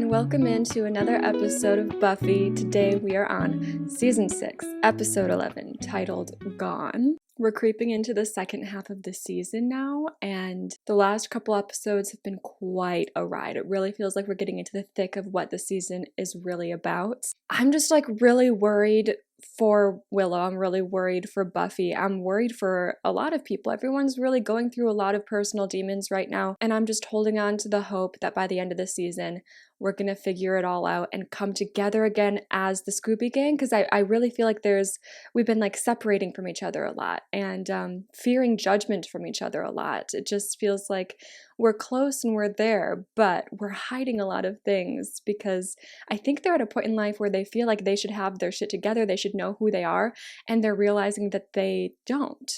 and welcome into another episode of Buffy. Today we are on Season 6, Episode 11, titled Gone. We're creeping into the second half of the season now, and the last couple episodes have been quite a ride. It really feels like we're getting into the thick of what the season is really about. I'm just really worried for Willow. I'm really worried for Buffy. I'm worried for a lot of people. Everyone's really going through a lot of personal demons right now, and I'm just holding on to the hope that by the end of the season, we're gonna figure it all out and come together again as the Scooby Gang, because I really feel like we've been separating from each other a lot and fearing judgment from each other a lot. It just feels like we're close and we're there, but we're hiding a lot of things because I think they're at a point in life where they feel like they should have their shit together, they should know who they are, and they're realizing that they don't.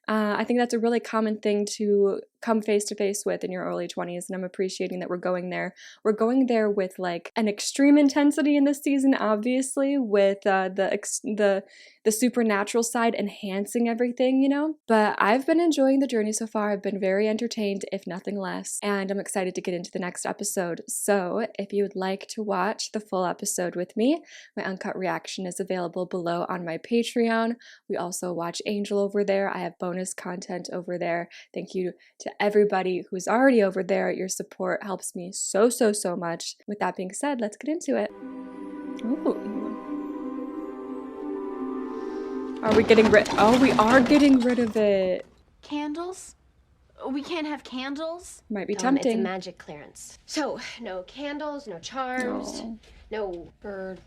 I think that's a really common thing to come face to face with in your early 20s, and I'm appreciating that we're going there. We're going there with an extreme intensity in this season, obviously, with the supernatural side enhancing everything, you know? But I've been enjoying the journey so far. I've been very entertained, if nothing less, and I'm excited to get into the next episode. So if you would like to watch the full episode with me, my uncut reaction is available below on my Patreon. We also watch Angel over there. I have bonus content over there. Thank you to everybody who's already over there. Your support helps me so much. With that being said, let's get into it. Ooh. Are we getting rid? Oh, we are getting rid of it. Candles? We can't have candles? Might be tempting. It's a magic clearance. So, no candles, no charms, no bird.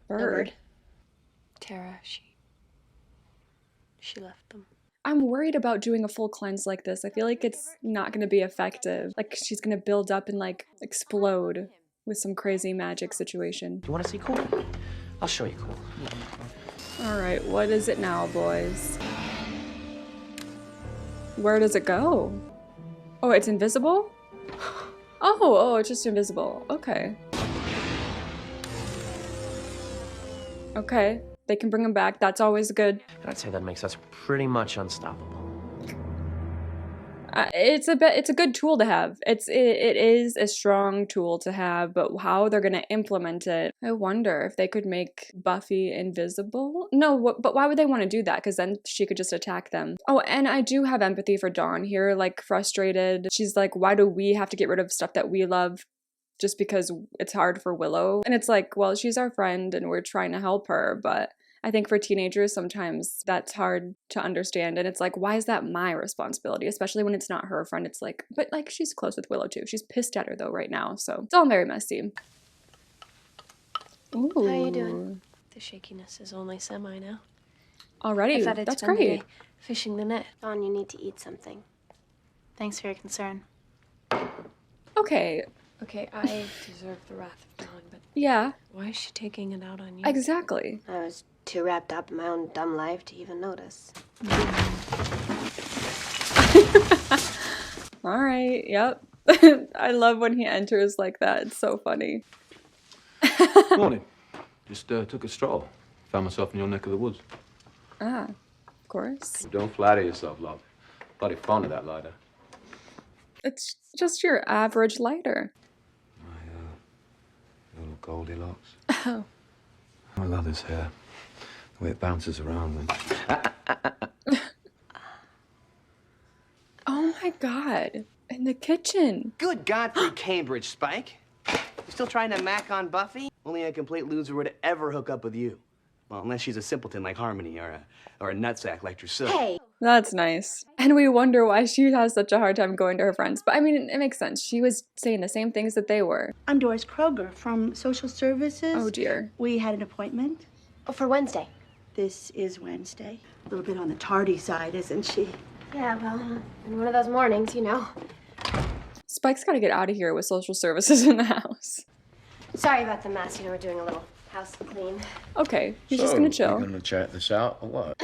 Bird. Tara, she left them. I'm worried about doing a full cleanse like this. I feel like it's not going to be effective. She's going to build up and explode with some crazy magic situation. You want to see cool? I'll show you cool. All right, what is it now, boys? Where does it go? Oh, it's invisible? Oh, it's just invisible. Okay. Okay. They can bring him back. That's always good. I'd say that makes us pretty much unstoppable. It's a good tool to have. It is a strong tool to have, but how they're gonna implement it, I wonder if they could make Buffy invisible. No, but why would they want to do that? Because then she could just attack them. Oh, and I do have empathy for Dawn here. Frustrated. She's like, why do we have to get rid of stuff that we love? Just because it's hard for Willow. And it's well, she's our friend and we're trying to help her, but I think for teenagers, sometimes that's hard to understand. And it's why is that my responsibility? Especially when it's not her friend. It's but she's close with Willow too. She's pissed at her though right now. So it's all very messy. Ooh. How are you doing? The shakiness is only semi now. Already? That's great. Fishing the net. Dawn, you need to eat something. Thanks for your concern. Okay. Okay, I deserve the wrath of Dawn, but yeah. Why is she taking it out on you? Exactly. I was too wrapped up in my own dumb life to even notice. All right, yep. I love when he enters like that. It's so funny. Morning. Just took a stroll. Found myself in your neck of the woods. Ah, of course. Don't flatter yourself, love. Bloody fond of that lighter. It's just your average lighter. My little Goldilocks. Oh. I love his hair. The way it bounces around when... Oh my god. In the kitchen. Good Godfrey Cambridge, Spike. You still trying to mac on Buffy? Only a complete loser would ever hook up with you. Well, unless she's a simpleton like Harmony or a nutsack like Drusilla. Hey! That's nice. And we wonder why she has such a hard time going to her friends. But I mean, it makes sense. She was saying the same things that they were. I'm Doris Kroger from Social Services. Oh dear. We had an appointment. Oh, for Wednesday. This is Wednesday. A little bit on the tardy side, isn't she? Yeah, well, in one of those mornings, you know. Spike's gotta get out of here with social services in the house. Sorry about the mess. You know, we're doing a little house clean. Okay, he's just gonna chill. You gonna chat this out or what?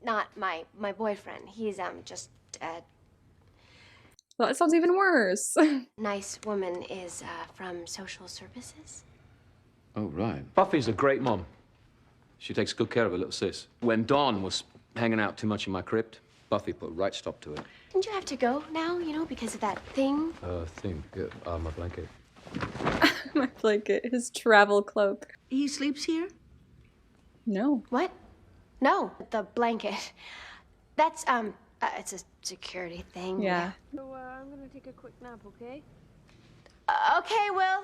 Not my boyfriend. He's just Well, that sounds even worse. nice woman is from social services. Oh, right. Buffy's a great mom. She takes good care of her little sis. When Dawn was hanging out too much in my crypt, Buffy put a right stop to it. Didn't you have to go now, you know, because of that thing? Thing. Yeah, my blanket. My blanket, his travel cloak. He sleeps here? No. What? No, the blanket. That's, it's a security thing. Yeah. So, I'm gonna take a quick nap, okay? Okay, Will.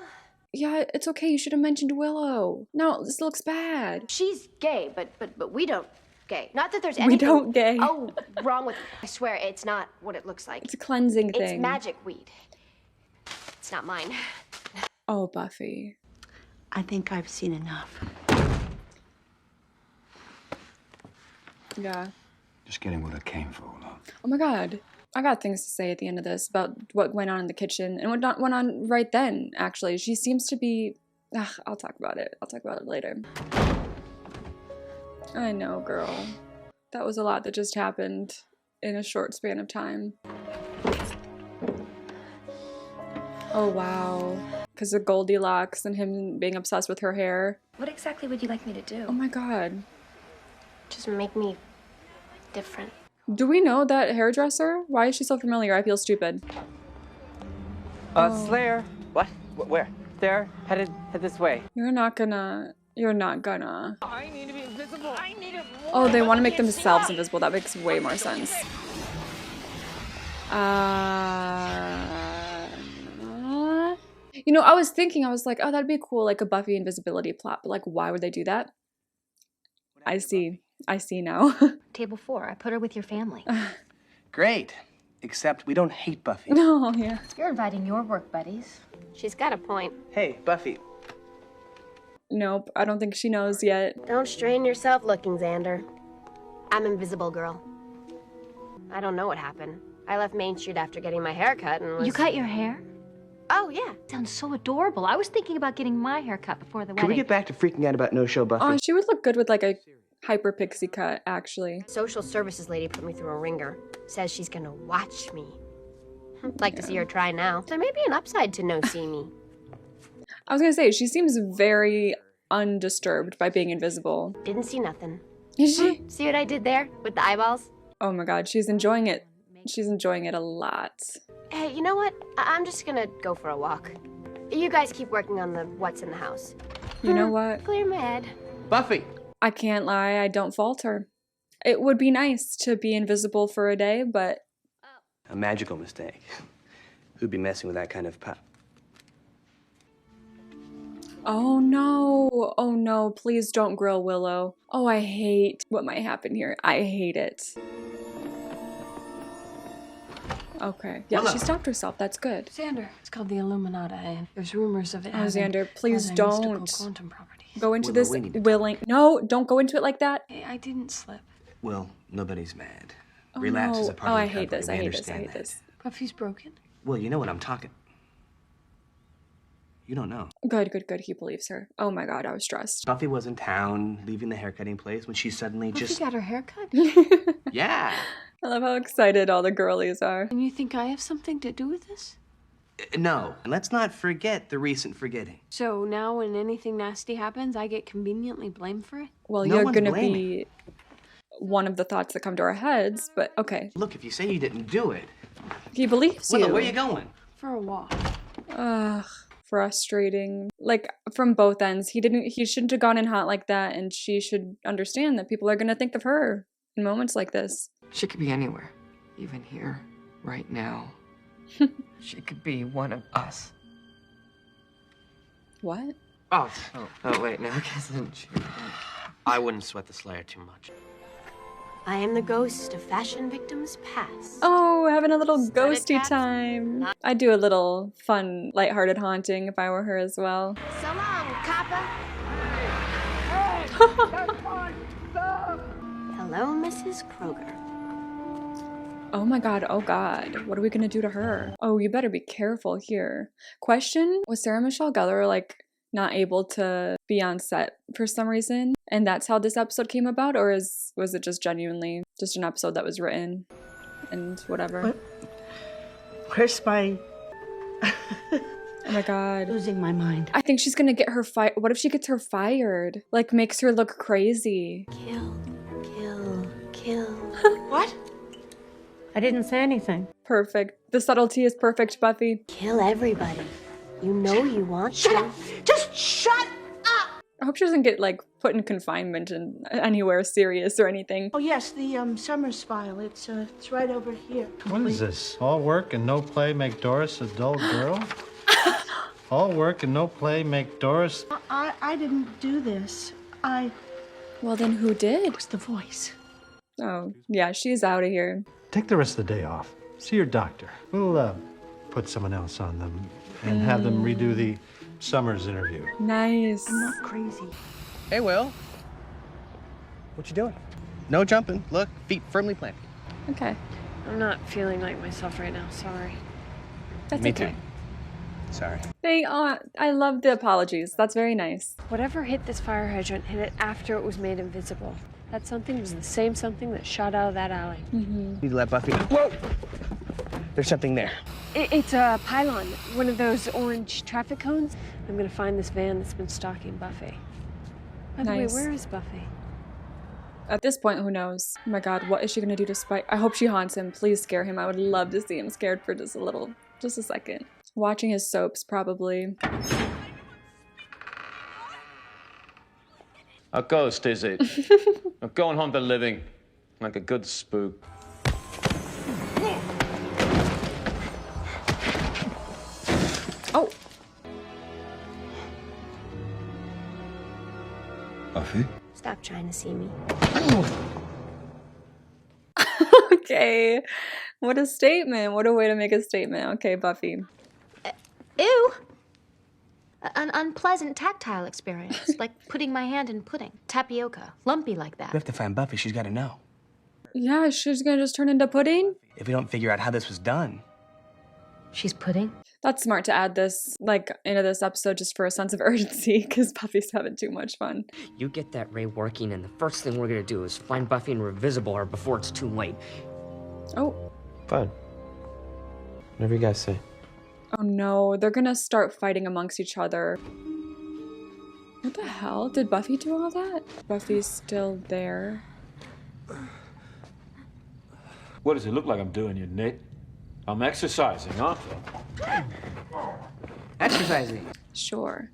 Yeah, it's okay. You should have mentioned Willow. No, this looks bad. She's gay, but we don't gay. Not that there's anything... We don't gay. Oh, wrong with... I swear, it's not what it looks like. It's a cleansing thing. It's magic weed. It's not mine. Oh, Buffy. I think I've seen enough. Yeah. Just getting what I came for, love. Oh my god. I got things to say at the end of this about what went on in the kitchen and what went on right then, actually. She seems to be... I'll talk about it. I'll talk about it later. I know, girl. That was a lot that just happened in a short span of time. Oh, wow. Because of Goldilocks and him being obsessed with her hair. What exactly would you like me to do? Oh my god. Just make me different. Do we know that hairdresser? Why is she so familiar? I feel stupid. Slayer. What? Where? There. Head this way. You're not gonna... I need to be invisible. I need it more. Oh, they want to make themselves invisible. That makes way more sense. You know, I was thinking, I was like, oh, that'd be cool, like a Buffy invisibility plot. But like, why would they do that? I see now. Table 4. I put her with your family. Great. Except we don't hate Buffy. No, yeah. You're inviting your work buddies. She's got a point. Hey, Buffy. Nope, I don't think she knows yet. Don't strain yourself looking, Xander. I'm Invisible Girl. I don't know what happened. I left Main Street after getting my hair cut and was... You cut your hair? Oh, yeah. Sounds so adorable. I was thinking about getting my hair cut before the wedding. Can we get back to freaking out about no-show Buffy? Oh, she would look good with like a hyper pixie cut, actually. Social services lady put me through a ringer. Says she's gonna watch me. Like to see her try now. There may be an upside to no see me. I was gonna say, she seems very undisturbed by being invisible. Didn't see nothing. Is she? See what I did there with the eyeballs? Oh my god, she's enjoying it. She's enjoying it a lot. Hey, you know what? I'm just gonna go for a walk. You guys keep working on the what's in the house. You know what? Clear my head. Buffy! I can't lie, I don't fault her. It would be nice to be invisible for a day, but... A magical mistake. Who'd be messing with that kind of Oh no, please don't grill Willow. Oh, I hate what might happen here. I hate it. Okay, yeah, Willow. she stopped herself, that's good. Xander. It's called the Illuminati, and there's rumors of it Oh, having Xander, please other mystical don't quantum properties. go into Willow, this we need to willing... No, don't go into it like that. Hey, I didn't slip. Well, nobody's mad. Oh, Relapse no. is a part Oh, of I the hate this, recovery. I We hate this, I understand hate that. this. Buffy's broken. Well, you know what I'm talking. You don't know. Good, he believes her. Oh my god, I was stressed. Buffy was in town, leaving the haircutting place, when she suddenly Buffy just... got her hair cut? Yeah. I love how excited all the girlies are. And you think I have something to do with this? No. And let's not forget the recent forgetting. So now when anything nasty happens, I get conveniently blamed for it? Well, No you're one's gonna blaming. be one of the thoughts that come to our heads, but okay. Look, if you say you didn't do it... He believes Willow, you. where you going? For a walk. Ugh, frustrating. Like, from both ends. He shouldn't have gone in hot like that, and she should understand that people are gonna think of her in moments like this. She could be anywhere. Even here. Right now. She could be one of us. What? Oh, wait, no, I isn't she? I wouldn't sweat the Slayer too much. I am the ghost of fashion victims past. Oh, having a little Started ghosty cats? time. I'd do a little fun, lighthearted haunting if I were her as well. So long, Kappa. Hello, Mrs. Kroger. Oh my god, oh god. What are we gonna do to her? Oh, you better be careful here. Question, was Sarah Michelle Gellar, like, not able to be on set for some reason? And that's how this episode came about? Or was it just genuinely just an episode that was written and whatever? What? Where's my... Oh my god. Losing my mind. I think she's gonna get her fired. What if she gets her fired? Like, makes her look crazy. Kill, kill, kill. What? I didn't say anything. Perfect. The subtlety is perfect, Buffy. Kill everybody. You know you want Shut to. up! Just shut up! I hope she doesn't get, like, put in confinement and anywhere serious or anything. Oh yes, the Summers file. It's right over here. What is this? All work and no play make Doris a dull girl? All work and no play make Doris... I didn't do this. Well, then who did? It was the voice. Oh, yeah, she's out of here. Take the rest of the day off. See your doctor. We'll, put someone else on them and have them redo the Summers interview. Nice. I'm not crazy. Hey, Will. What you doing? No jumping. Look, feet firmly planted. Okay. I'm not feeling like myself right now. Sorry. That's Me okay. too. Sorry. I love the apologies. That's very nice. Whatever hit this fire hydrant hit it after it was made invisible. That something was the same something that shot out of that alley. Need to let Buffy... Whoa! There's something there. It's a pylon, one of those orange traffic cones. I'm gonna find this van that's been stalking Buffy. By the way, Nice. where is Buffy? At this point, who knows? Oh my god, what is she gonna do to Spike? I hope she haunts him. Please scare him. I would love to see him scared for just a second. Watching his soaps, probably. A ghost, is it? I'm going home to living, like a good spook. Oh! Buffy? Stop trying to see me. Okay. What a statement. What a way to make a statement. Okay, Buffy. Ew! An unpleasant tactile experience, like putting my hand in pudding. Tapioca. Lumpy like We that. have to find Buffy. She's got to know. Yeah, she's gonna just turn into pudding? If we don't figure out how this was done. She's pudding? That's smart to add this, like, into this episode just for a sense of urgency, because Buffy's having too much fun. You get that ray working, and the first thing we're gonna do is find Buffy and revisible her before it's too late. Oh. Fine. Whatever you guys say. Oh no, they're gonna start fighting amongst each other. What the hell? Did Buffy do all that? Buffy's still there. What does it look like I'm doing, you nit? I'm exercising, aren't I? Exercising. Sure.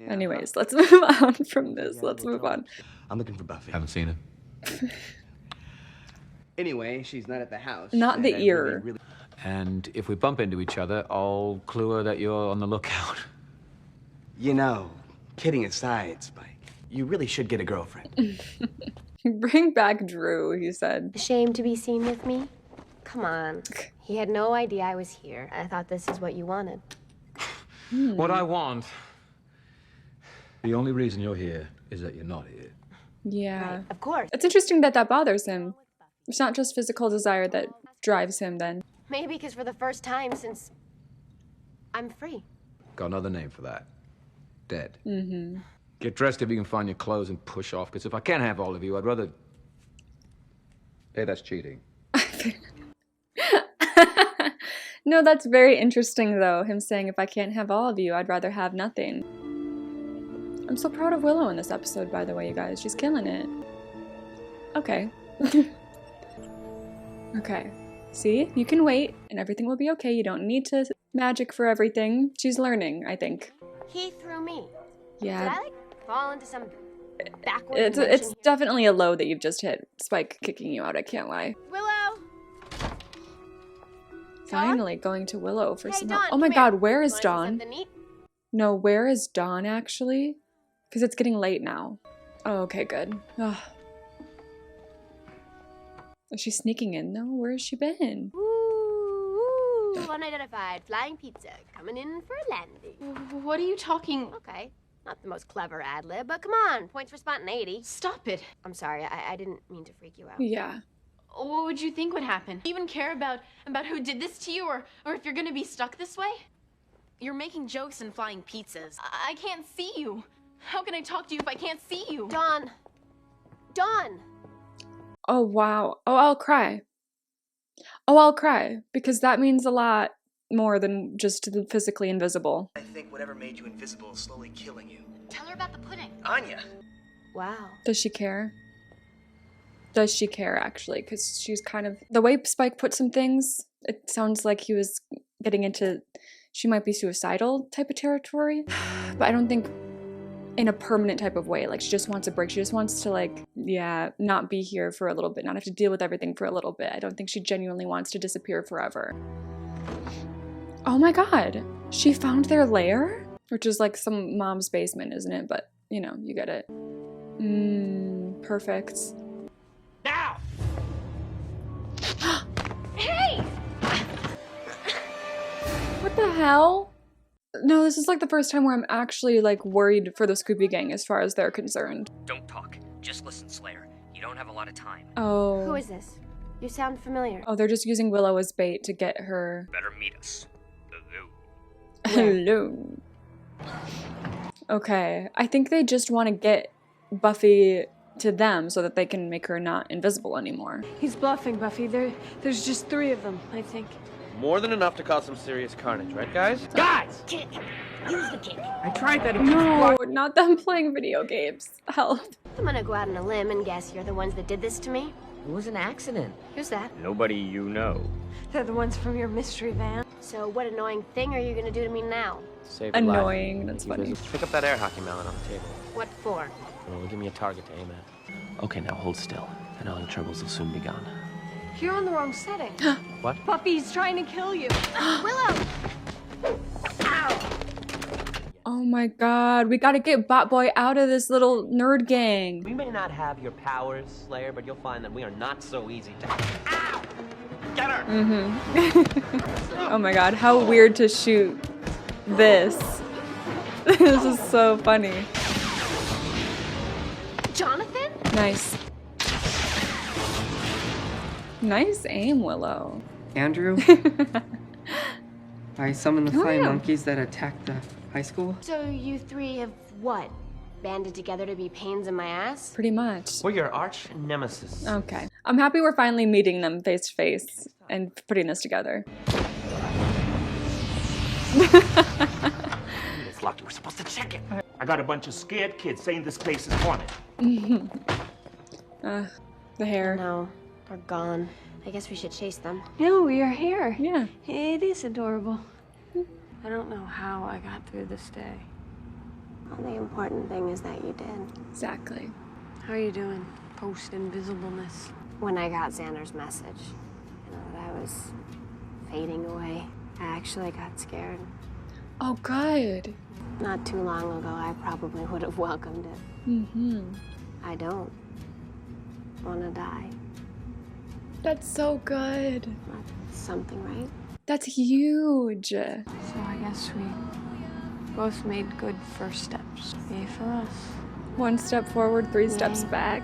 Anyways, let's move on from this. Let's move on. I'm looking for Buffy. Haven't seen her. Anyway, she's not at the house. Not the and I ear. really- And if we bump into each other, I'll clue her that you're on the lookout. You know, kidding aside, Spike, you really should get a girlfriend. Bring back Drew, he said. Ashamed to be seen with me? Come on. He had no idea I was here. I thought this is what you wanted. What I want... The only reason you're here is that you're not here. Yeah. Right, of course. It's interesting that that bothers him. It's not just physical desire that drives him then. Maybe because for the first time since I'm free. Got another name for that. Dead. Mm-hmm. Get dressed if you can find your clothes and push off, because if I can't have all of you, I'd rather... Hey, that's cheating. No, that's very interesting though, him saying if I can't have all of you, I'd rather have nothing. I'm so proud of Willow in this episode, by the way, you guys. She's killing it. Okay. Okay. See? You can wait, and everything will be okay. You don't need to magic for everything. She's learning, I think. He threw me. Yeah. Did I like fall into some backward It's dimension definitely a low that you've just hit. Spike kicking you out, I can't lie. here? Willow! Finally going to Willow for Hey, some Dawn, help. Oh my come god, here. where is Wanna see Dawn? something neat? No, where is Dawn actually? Because it's getting late now. Oh, okay, good. Ugh. Is she sneaking in though? Where has she been? Ooh, unidentified flying pizza coming in for a landing. What are you talking? Okay, not the most clever ad lib, but come on, points for spontaneity. Stop it. I'm sorry, I didn't mean to freak you out. Yeah. What would you think would happen? Do you even care about who did this to you or if you're gonna be stuck this way? You're making jokes and flying pizzas. I can't see you. How can I talk to you if I can't see you? Dawn! Dawn! Oh wow. Oh, I'll cry. Oh, I'll cry. Because that means a lot more than just the physically invisible. I think whatever made you invisible is slowly killing you. Tell her about the pudding. Anya! Wow. Does she care? Does she care actually? Because she's kind of... The way Spike put some things, it sounds like he was getting into she might be suicidal type of territory, but I don't think in a permanent type of way. Like, she just wants a break. She just wants to, like, yeah, not be here for a little bit, not have to deal with everything for a little bit. I don't think she genuinely wants to disappear forever. Oh my god, she found their lair? Which is like some mom's basement, isn't it? But, you know, you get it. Perfect. Now! Hey! What the hell? No, this is like the first time where I'm actually like worried for the Scooby Gang as far as they're concerned. Don't talk. Just listen, Slayer. You don't have a lot of time. Oh. Who is this? You sound familiar. Oh, they're just using Willow as bait to get her. Better meet us. Hello. Okay, I think they just want to get Buffy to them so that they can make her not invisible anymore. He's bluffing, Buffy. There's just 3 of them, I think. More than enough to cause some serious carnage, right, guys? Guys! Kick! Use the kick. I tried that. No, not them playing video games. Help. I'm gonna go out on a limb and guess you're the ones that did this to me. It was an accident. Who's that? Nobody you know. They're the ones from your mystery van. So what annoying thing are you gonna do to me now? Save Annoying, that's funny. Pick up that air hockey melon on the table. What for? It'll give me a target to aim at. Okay, now hold still, and all your troubles will soon be gone. You're on the wrong setting. What? Buffy's trying to kill you. Willow! Oh my god, we gotta get Bot Boy out of this little nerd gang. We may not have your powers, Slayer, but you'll find that we are not so easy to... Ow! Get her! Oh my god, how weird to shoot this. This is so funny. Jonathan? Nice. Nice aim, Willow. Andrew? I summoned the flying monkeys that attacked the high school. So you 3 have what? Banded together to be pains in my ass? Pretty much. We're your arch nemesis. Okay. I'm happy we're finally meeting them face to face and putting this together. It's locked. We're supposed to check it. I got a bunch of scared kids saying this place is haunted. The hair. No, they're gone. I guess we should chase them. No, we are here. Yeah. It is adorable. I don't know how I got through this day. Well, the important thing is that you did. Exactly. How are you doing, post-invisibleness? When I got Xander's message, you know, that I was fading away, I actually got scared. Oh, good. Not too long ago, I probably would have welcomed it. Mm-hmm. I don't want to die. That's so good. That's something, right? That's huge. So I guess we both made good first steps. Yay for us. 1 step forward, 3 steps back.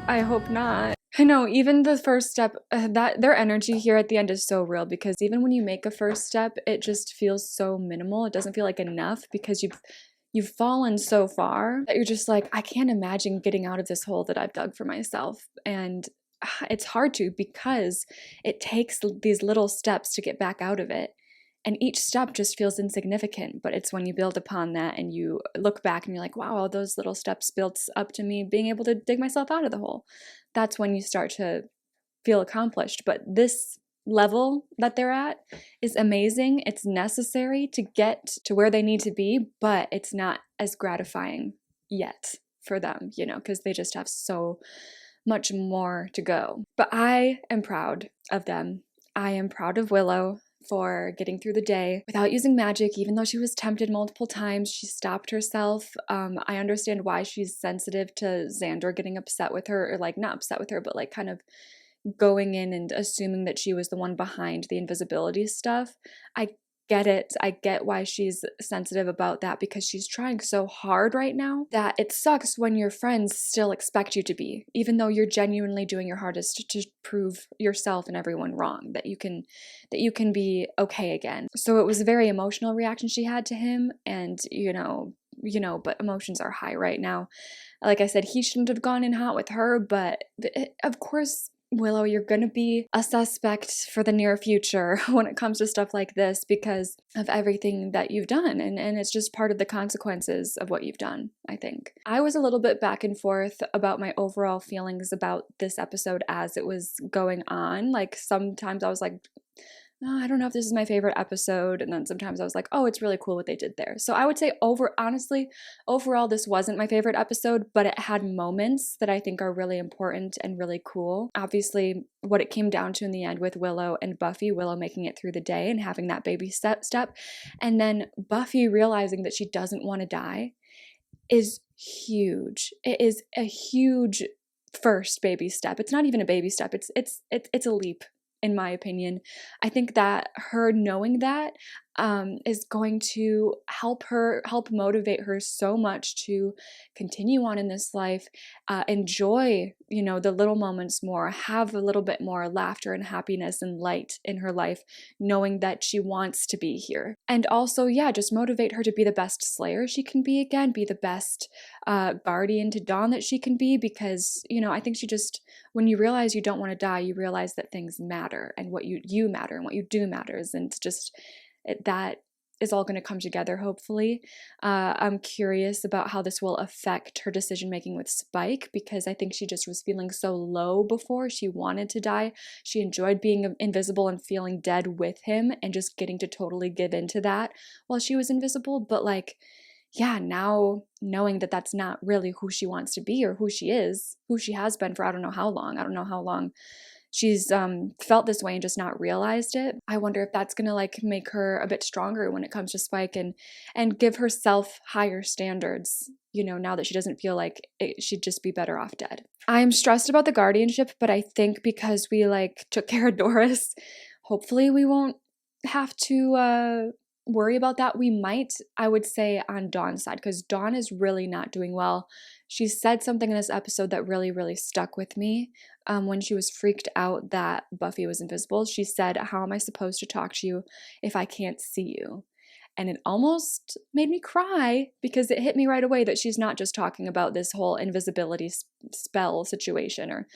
I hope not. I know, even the first step, that their energy here at the end is so real, because even when you make a first step, it just feels so minimal. It doesn't feel like enough because you've fallen so far that you're just like, I can't imagine getting out of this hole that I've dug for myself. And it's hard to, because it takes these little steps to get back out of it. And each step just feels insignificant, but it's when you build upon that and you look back and you're like, wow, all those little steps built up to me being able to dig myself out of the hole. That's when you start to feel accomplished. But this level that they're at is amazing. It's necessary to get to where they need to be, but it's not as gratifying yet for them, you know, because they just have so much more to go. But I am proud of them. I am proud of Willow for getting through the day without using magic, even though she was tempted multiple times. She stopped herself. I understand why she's sensitive to Xander getting upset with her, or like not upset with her, but like kind of going in and assuming that she was the one behind the invisibility stuff. I get it. I get why she's sensitive about that, because she's trying so hard right now that it sucks when your friends still expect you to be, even though you're genuinely doing your hardest to prove yourself and everyone wrong, that you can be okay again. So it was a very emotional reaction she had to him, and you know, but emotions are high right now. Like I said, he shouldn't have gone in hot with her, but of course, Willow, you're going to be a suspect for the near future when it comes to stuff like this because of everything that you've done. And it's just part of the consequences of what you've done, I think. I was a little bit back and forth about my overall feelings about this episode as it was going on. Like sometimes I was like, oh, I don't know if this is my favorite episode. And then sometimes I was like, oh, it's really cool what they did there. So I would say overall, this wasn't my favorite episode, but it had moments that I think are really important and really cool. Obviously, what it came down to in the end with Willow and Buffy, Willow making it through the day and having that baby step, and then Buffy realizing that she doesn't want to die is huge. It is a huge first baby step. It's not even a baby step. It's a leap, in my opinion. I think that her knowing that is going to help motivate her so much to continue on in this life, enjoy, the little moments more, have a little bit more laughter and happiness and light in her life, knowing that she wants to be here. And also, just motivate her to be the best Slayer she can be again, be the best guardian to Dawn that she can be, because, I think when you realize you don't want to die, you realize that things matter and what you matter and what you do matters. And that is all going to come together, hopefully. I'm curious about how this will affect her decision-making with Spike, because I think she just was feeling so low before. She wanted to die. She enjoyed being invisible and feeling dead with him and just getting to totally give into that while she was invisible. But now knowing that that's not really who she wants to be or who she is, who she has been for I don't know how long she's felt this way and just not realized it. I wonder if that's gonna make her a bit stronger when it comes to Spike and give herself higher standards, now that she doesn't feel like she'd just be better off dead. I'm stressed about the guardianship, but I think because we took care of Doris, hopefully we won't have to worry about that. We might, I would say, on Dawn's side, because Dawn is really not doing well. She said something in this episode that really, really stuck with me. When she was freaked out that Buffy was invisible, she said, "How am I supposed to talk to you if I can't see you?" And it almost made me cry, because it hit me right away that she's not just talking about this whole invisibility spell situation or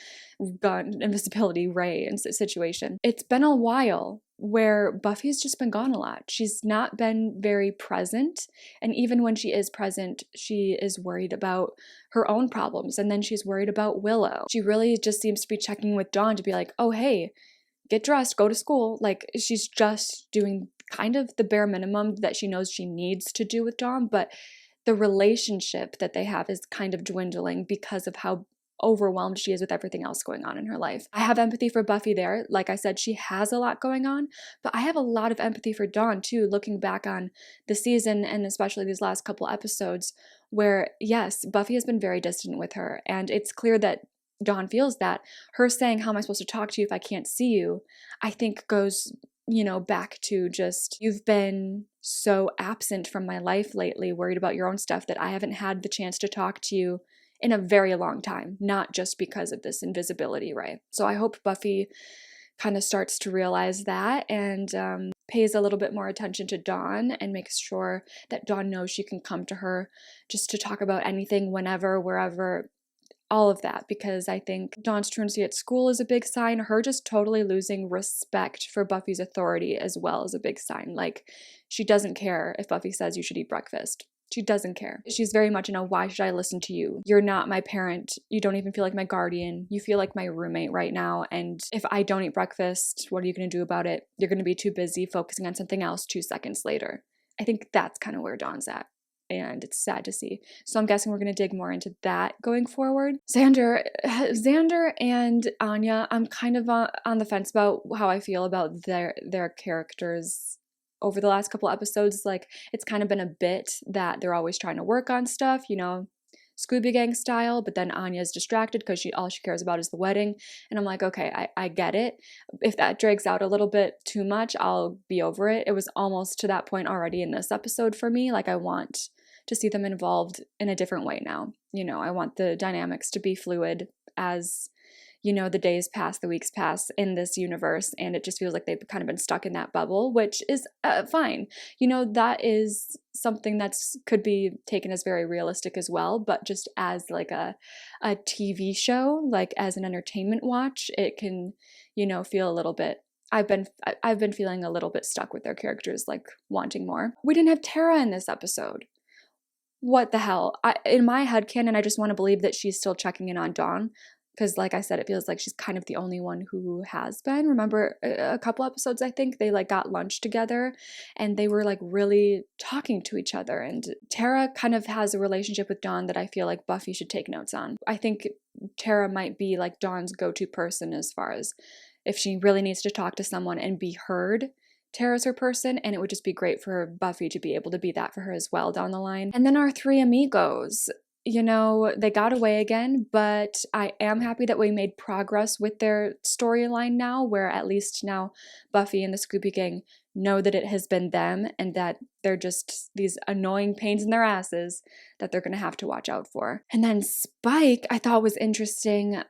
invisibility ray and situation. It's been a while where Buffy's just been gone a lot. She's not been very present. And even when she is present, she is worried about her own problems. And then she's worried about Willow. She really just seems to be checking with Dawn to be like, oh, hey, get dressed, go to school. She's just doing kind of the bare minimum that she knows she needs to do with Dawn. But the relationship that they have is kind of dwindling because of how overwhelmed she is with everything else going on in her life. I have empathy for Buffy there. Like I said, she has a lot going on, but I have a lot of empathy for Dawn too, looking back on the season and especially these last couple episodes where, yes, Buffy has been very distant with her, and it's clear that Dawn feels that. Her saying, "How am I supposed to talk to you if I can't see you?" I think goes, back to just, you've been so absent from my life lately, worried about your own stuff, that I haven't had the chance to talk to you in a very long time, not just because of this invisibility ray. So I hope Buffy kind of starts to realize that and pays a little bit more attention to Dawn and makes sure that Dawn knows she can come to her just to talk about anything, whenever, wherever, all of that, because I think Dawn's truancy at school is a big sign. Her just totally losing respect for Buffy's authority as well is a big sign. She doesn't care if Buffy says you should eat breakfast. She doesn't care. She's very much in a, why should I listen to you? You're not my parent. You don't even feel like my guardian. You feel like my roommate right now. And if I don't eat breakfast, what are you going to do about it? You're going to be too busy focusing on something else 2 seconds later. I think that's kind of where Dawn's at. And it's sad to see. So I'm guessing we're going to dig more into that going forward. Xander and Anya, I'm kind of on the fence about how I feel about their characters over the last couple episodes. It's kind of been a bit that they're always trying to work on stuff, Scooby Gang style, but then Anya's distracted because all she cares about is the wedding. And I'm like, okay, I get it. If that drags out a little bit too much, I'll be over it. It was almost to that point already in this episode for me. I want to see them involved in a different way now. I want the dynamics to be fluid as, the days pass, the weeks pass in this universe, and it just feels like they've kind of been stuck in that bubble, which is fine. That is something that's could be taken as very realistic as well, but just as a TV show, as an entertainment watch, it can, feel a little bit. I've been feeling a little bit stuck with their characters, wanting more. We didn't have Tara in this episode. What the hell? In my headcanon, I just want to believe that she's still checking in on Dawn. Because like I said, it feels like she's kind of the only one who has been. Remember a couple episodes, I think, they like got lunch together and they were like really talking to each other. And Tara kind of has a relationship with Dawn that I feel like Buffy should take notes on. I think Tara might be like Dawn's go-to person as far as if she really needs to talk to someone and be heard. Tara's her person, and it would just be great for Buffy to be able to be that for her as well down the line. And then our three amigos. You know, they got away again, but I am happy that we made progress with their storyline now, where at least now Buffy and the Scooby Gang know that it has been them and that they're just these annoying pains in their asses that they're going to have to watch out for. And then Spike, I thought was interesting.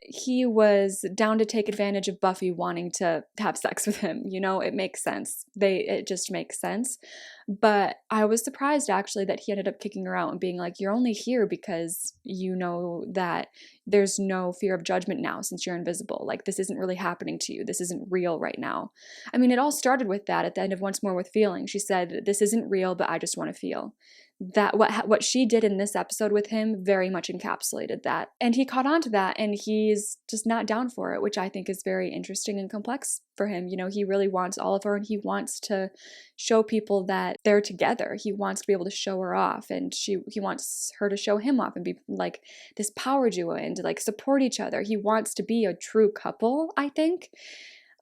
He was down to take advantage of Buffy wanting to have sex with him. You know, it makes sense. It just makes sense. But I was surprised actually that he ended up kicking her out and being like, you're only here because you know that there's no fear of judgment now since you're invisible. Like, this isn't really happening to you. This isn't real right now. I mean, it all started with that at the end of Once More with Feeling. She said, this isn't real, but I just want to feel. That what she did in this episode with him very much encapsulated that. And he caught on to that, and he's just not down for it, which I think is very interesting and complex for him. You know, he really wants all of her, and he wants to show people that they're together. He wants to be able to show her off, and he wants her to show him off and be like this power duo and like support each other. He wants to be a true couple, I think.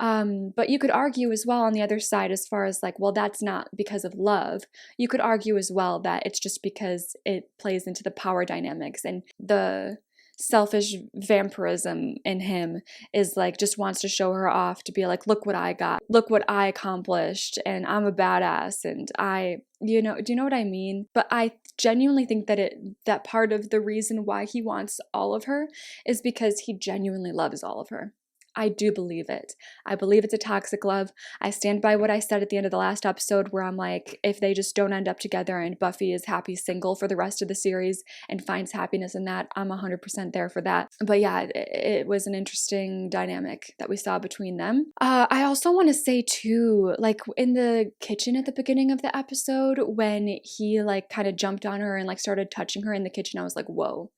But you could argue as well on the other side as far as like, well, that's not because of love. You could argue as well that it's just because it plays into the power dynamics, and the selfish vampirism in him is like just wants to show her off, to be like, look what I got, look what I accomplished, and I'm a badass, and do you know what I mean? But I genuinely think that part of the reason why he wants all of her is because he genuinely loves all of her. I do believe it. I believe it's a toxic love. I stand by what I said at the end of the last episode where I'm like, if they just don't end up together and Buffy is happy single for the rest of the series and finds happiness in that, I'm 100% there for that. But yeah, it was an interesting dynamic that we saw between them. I also want to say too, like in the kitchen at the beginning of the episode, when he like kind of jumped on her and like started touching her in the kitchen, I was like, whoa.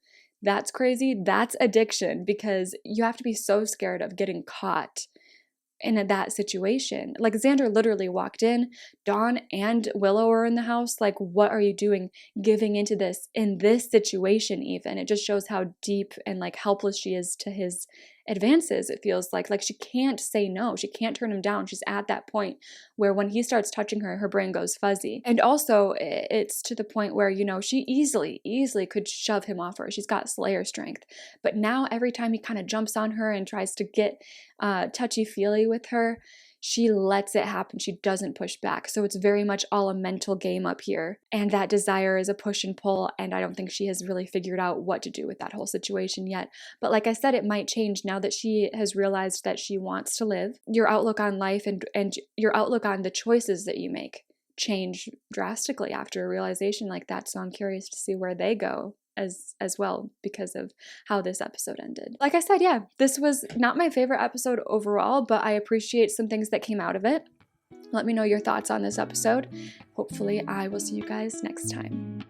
That's crazy. That's addiction, because you have to be so scared of getting caught in that situation. Like Xander literally walked in, Dawn and Willow are in the house. Like, what are you doing giving into this in this situation even? It just shows how deep and like helpless she is to his advances. It feels like she can't say no. She can't turn him down. She's at that point where when he starts touching her, her brain goes fuzzy. And also it's to the point where, you know, she easily could shove him off her. She's got Slayer strength. But now every time he kind of jumps on her and tries to get touchy-feely with her, she lets it happen. She doesn't push back. So it's very much all a mental game up here. And that desire is a push and pull. And I don't think she has really figured out what to do with that whole situation yet. But like I said, it might change now that she has realized that she wants to live. Your outlook on life and your outlook on the choices that you make change drastically after a realization like that. So I'm curious to see where they go as well because of how this episode ended. Like I said, yeah, this was not my favorite episode overall, but I appreciate some things that came out of it. Let me know your thoughts on this episode. Hopefully I will see you guys next time.